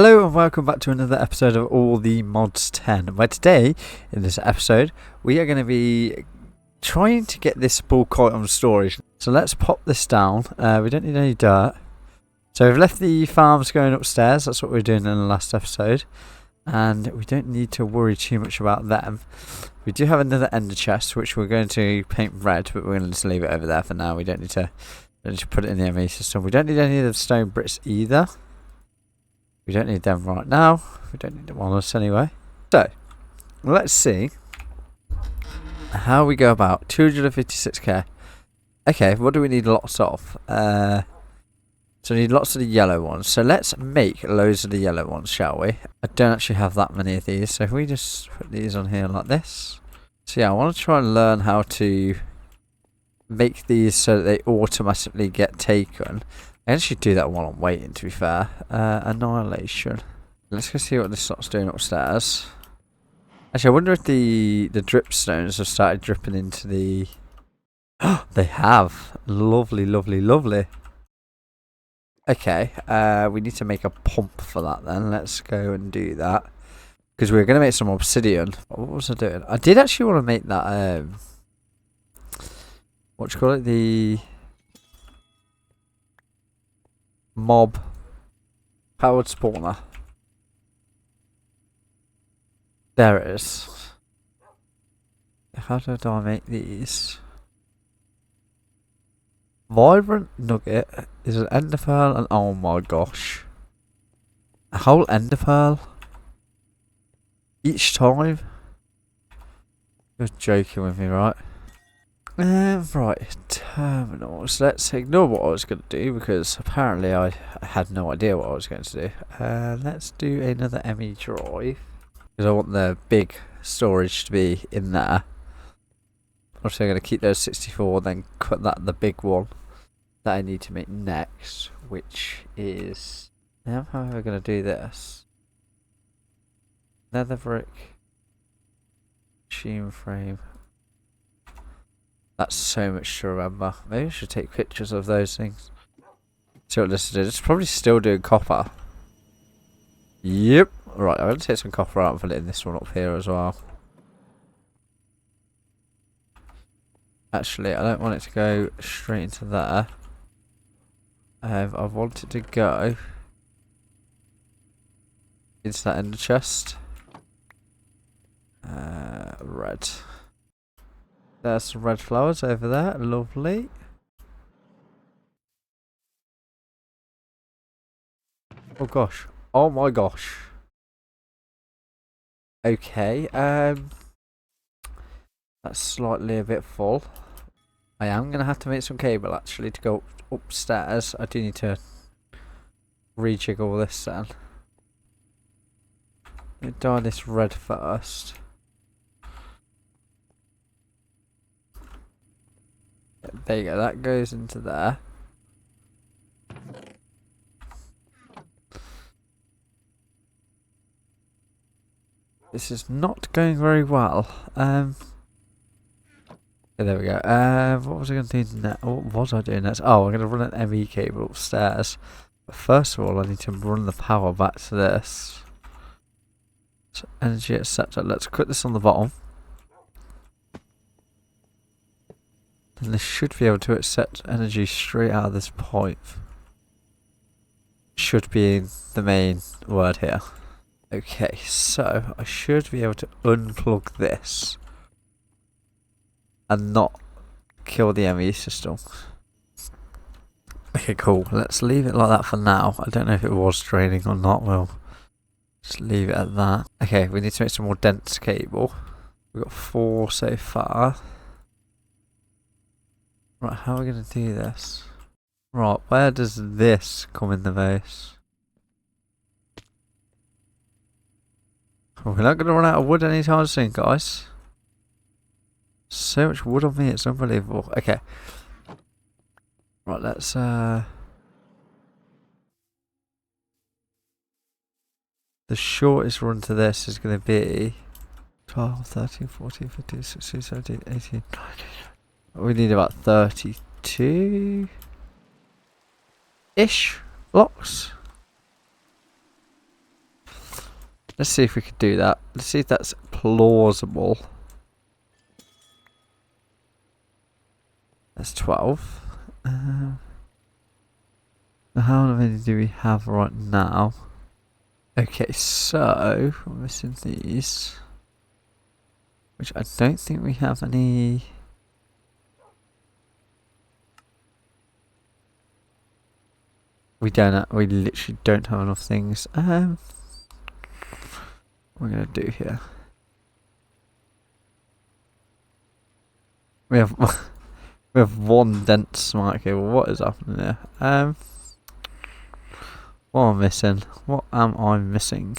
Hello and welcome back to another episode of All the Mods 10, where today, in this episode, we are going to be trying to get this bulk item storage. So let's pop this down. We don't need any dirt. So we've left the farms going upstairs, that's what we were doing in the last episode. And we don't need to worry too much about them. We do have another ender chest, which we're going to paint red, but we're going to just leave it over there for now. We don't need to put it in the ME system. We don't need any of the stone bricks either. We don't need them right now. We don't need them on us anyway. So, let's see how we go about 256k. Okay, what do we need lots of? So we need lots of the yellow ones. So let's make loads of the yellow ones, shall we? I don't actually have that many of these. So if we just put these on here like this. So yeah, I want to try and learn how to make these so that they automatically get taken. I actually do that while I'm waiting, to be fair. Annihilation. Let's go see what this slot's doing upstairs. Actually, I wonder if the drip stones have started dripping into the... They have. Lovely, lovely, lovely. Okay, we need to make a pump for that then. Let's go and do that. Because we're going to make some obsidian. What was I doing? I did actually want to make that... what do you call it? The... mob powered spawner. There it is. How do I make these? Vibrant nugget is an ender pearl, and oh my gosh, a whole ender pearl each time. You're joking with me, right? Right, terminals. Let's ignore what I was going to do because apparently I had no idea what I was going to do. Let's do another ME drive because I want the big storage to be in there. Also, I'm going to keep those 64, then cut that the big one that I need to make next, which is... How am I going to do this? Nether brick, machine frame. That's so much to remember. Maybe I should take pictures of those things. See what this is. It's probably still doing copper. Yep. Right, I'm going to take some copper out and put it in this one up here as well. Actually, I don't want it to go straight into there. I want it to go into that ender chest. Red. There's some red flowers over there, lovely. Oh gosh, oh my gosh. Okay, that's slightly a bit full. I am going to have to make some cable actually to go upstairs. I do need to rejiggle this then. Let me dye this red first. There you go, that goes into there. This is not going very well. Yeah, there we go. What was I going to do next? What was I doing next? Oh, I'm going to run an ME cable upstairs. But first of all, I need to run the power back to this. So energy acceptor. Let's put this on the bottom. And this should be able to accept energy straight out of this pipe. Should be the main word here. Okay, so I should be able to unplug this and not kill the ME system. Okay, cool. Let's leave it like that for now. I don't know if it was draining or not. We'll just leave it at that. Okay, we need to make some more dense cable. We've got 4 so far. Right, how are we going to do this? Right, where does this come in the base? We're not going to run out of wood anytime soon, guys. So much wood on me, it's unbelievable. Okay. Right, let's... The shortest run to this is going to be 12, 13, 14, 15, 16, 17, 18, 19... We need about 32-ish blocks. Let's see if we could do that. Let's see if that's plausible. That's 12. How many do we have right now? Okay, so we're missing these, which I don't think we have any. We don't. We literally don't have enough things. What we're gonna do here. We have we have one dense smart cable. What is happening there? What am I missing? What am I missing?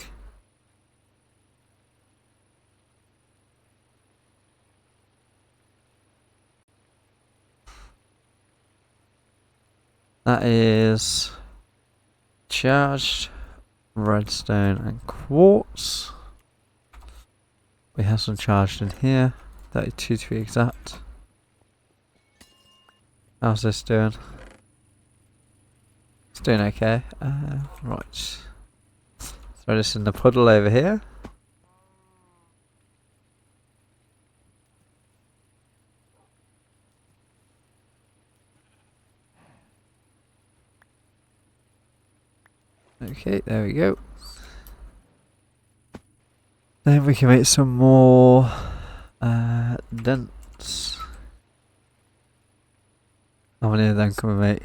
That is charged redstone and quartz. We have some charged in here. 32 to be exact. How's this doing? It's doing okay. Right. Throw this in the puddle over here. Okay, there we go. Then we can make some more dents. How many of them can we make?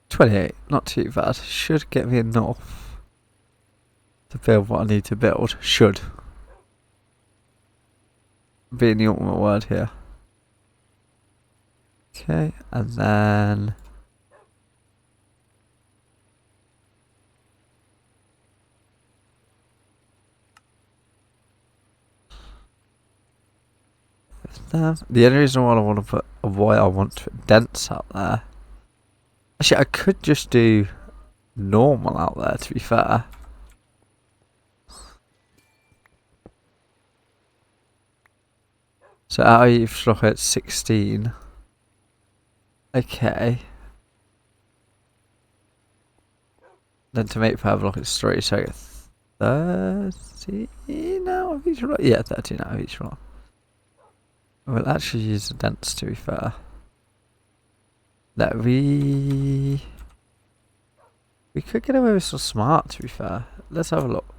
28, not too bad. Should get me enough to build what I need to build. Should. Being the ultimate word here. Okay, and then the only reason why I want to put dents out there. Actually, I could just do normal out there, to be fair. So out of each flock at 16. Okay. Then to make per block it's 3, so I get 13 out of each flock. Yeah, 13 out of each flock. We'll actually use the dents, to be fair. That we could get away with some smart, to be fair. Let's have a look.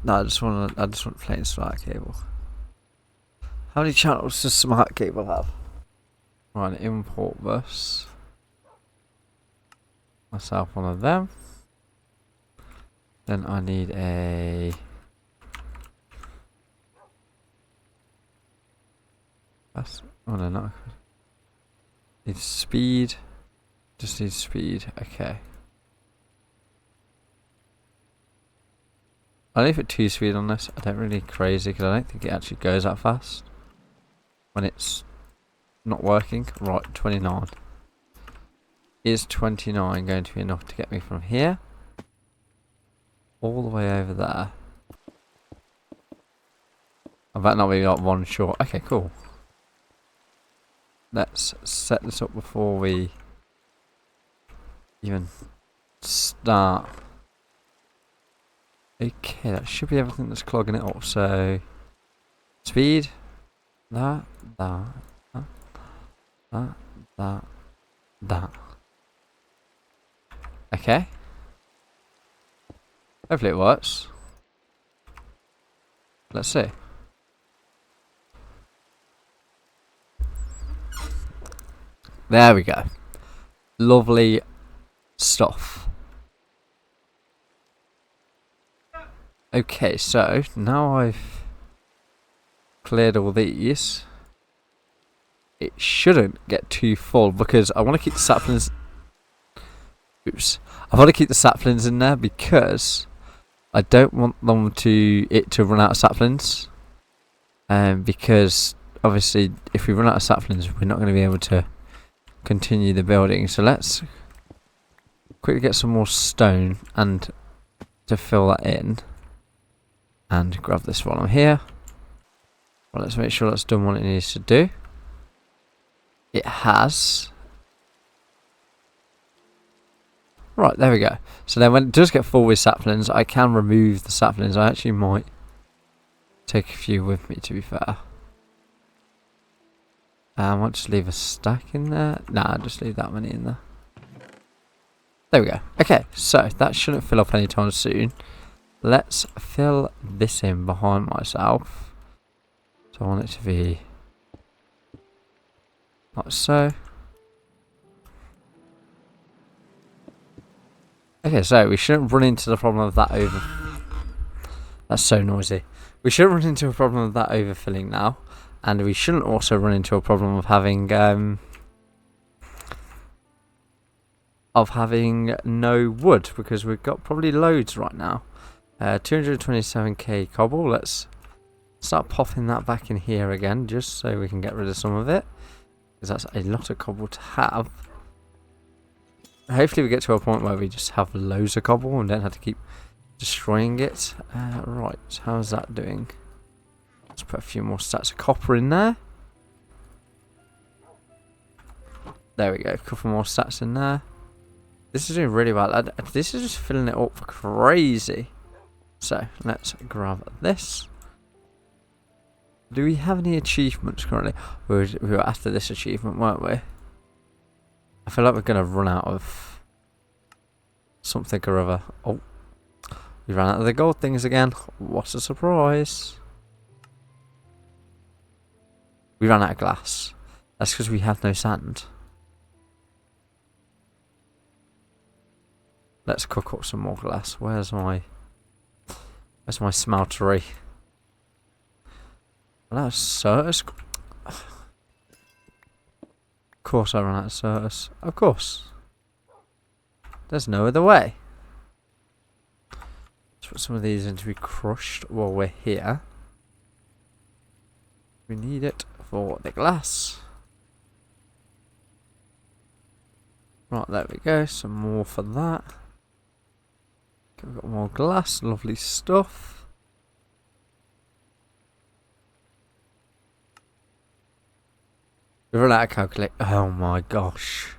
No, I just want plain smart cable. How many channels does smart cable have? Right, import bus. Myself one of them. Then I need a oh no, not need speed. Just need speed. Okay. I leave it 2 speed on this. I don't really crazy because I don't think it actually goes that fast when it's not working. Right, 29. Is 29 going to be enough to get me from here all the way over there? I bet not be like one short. Okay, cool. Let's set this up before we even start. Okay, that should be everything that's clogging it up. So, speed, that. Okay. Hopefully it works. Let's see. There we go. Lovely stuff. Okay, so now I've cleared all these, it shouldn't get too full because I want to keep the saplings. Oops. I want to keep the saplings in there because I don't want it to run out of saplings. Because obviously if we run out of saplings we're not going to be able to continue the building. So let's quickly get some more stone and to fill that in. And grab this while I'm here. Well, let's make sure that's done what it needs to do. It has. Right, there we go. So then when it does get full with saplings, I can remove the saplings. I actually might take a few with me, to be fair. I might just leave a stack in there. Nah, I'll just leave that many in there. There we go. Okay, so that shouldn't fill up anytime soon. Let's fill this in behind myself. So I want it to be like so. Okay, so we shouldn't run into the problem of that over... That's so noisy. We shouldn't run into a problem of that overfilling now. And we shouldn't also run into a problem of having no wood, because we've got probably loads right now. 227k cobble. Let's start popping that back in here again, just so we can get rid of some of it, because that's a lot of cobble to have. Hopefully we get to a point where we just have loads of cobble and don't have to keep destroying it. Right, how's that doing? Let's put a few more stacks of copper in there. There we go, a couple more stacks in there. This is doing really well. This is just filling it up for crazy. So, let's grab this. Do we have any achievements currently? We were after this achievement, weren't we? I feel like we're going to run out of something or other. Oh, we ran out of the gold things again. What a surprise. We ran out of glass. That's because we had no sand. Let's cook up some more glass. Where's my smeltery? Well, that's Certus. Of course I ran out of Certus. Of course. There's no other way. Let's put some of these in to be crushed while we're here. We need it for the glass. Right, there we go. Some more for that. We've got more glass. Lovely stuff. We've run out of calculate. Oh my gosh.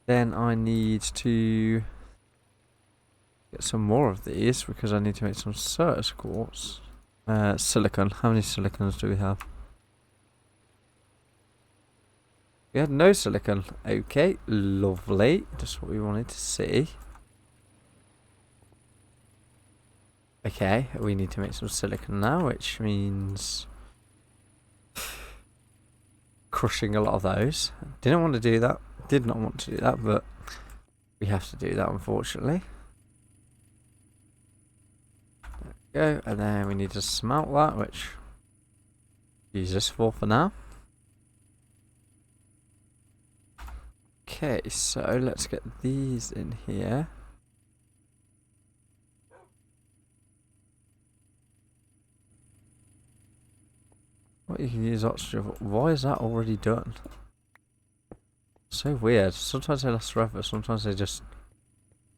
Then I need to get some more of these because I need to make some Certus quartz. Silicon. How many silicons do we have? We had no silicon. Okay, lovely. Just what we wanted to see. Okay, we need to make some silicon now, which means crushing a lot of those. Didn't want to do that. Did not want to do that, but we have to do that, unfortunately. There we go, and then we need to smelt that, which use this for now. Okay, so let's get these in here. What you can use oxygen for. Why is that already done? So weird. Sometimes they last forever, sometimes they just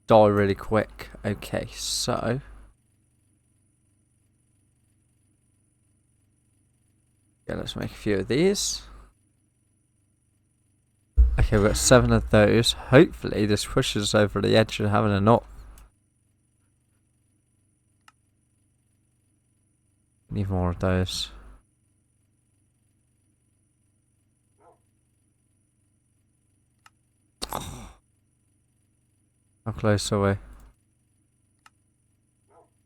die really quick. Okay, so yeah, let's make a few of these. Okay, we've got 7 of those. Hopefully this pushes us over the edge of having enough. Need more of those. How close are we?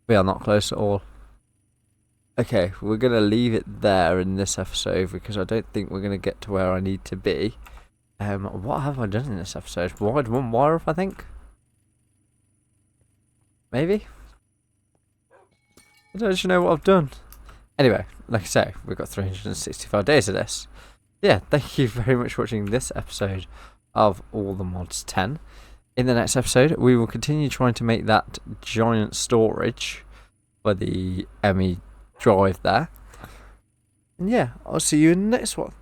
We are not close at all. Okay, we're going to leave it there in this episode because I don't think we're going to get to where I need to be. What have I done in this episode? Wired one wire up, I think? Maybe? I don't actually know what I've done. Anyway, like I say, we've got 365 days of this. Yeah, thank you very much for watching this episode of All the Mods 10. In the next episode, we will continue trying to make that giant storage for the ME drive there. And yeah, I'll see you in the next one.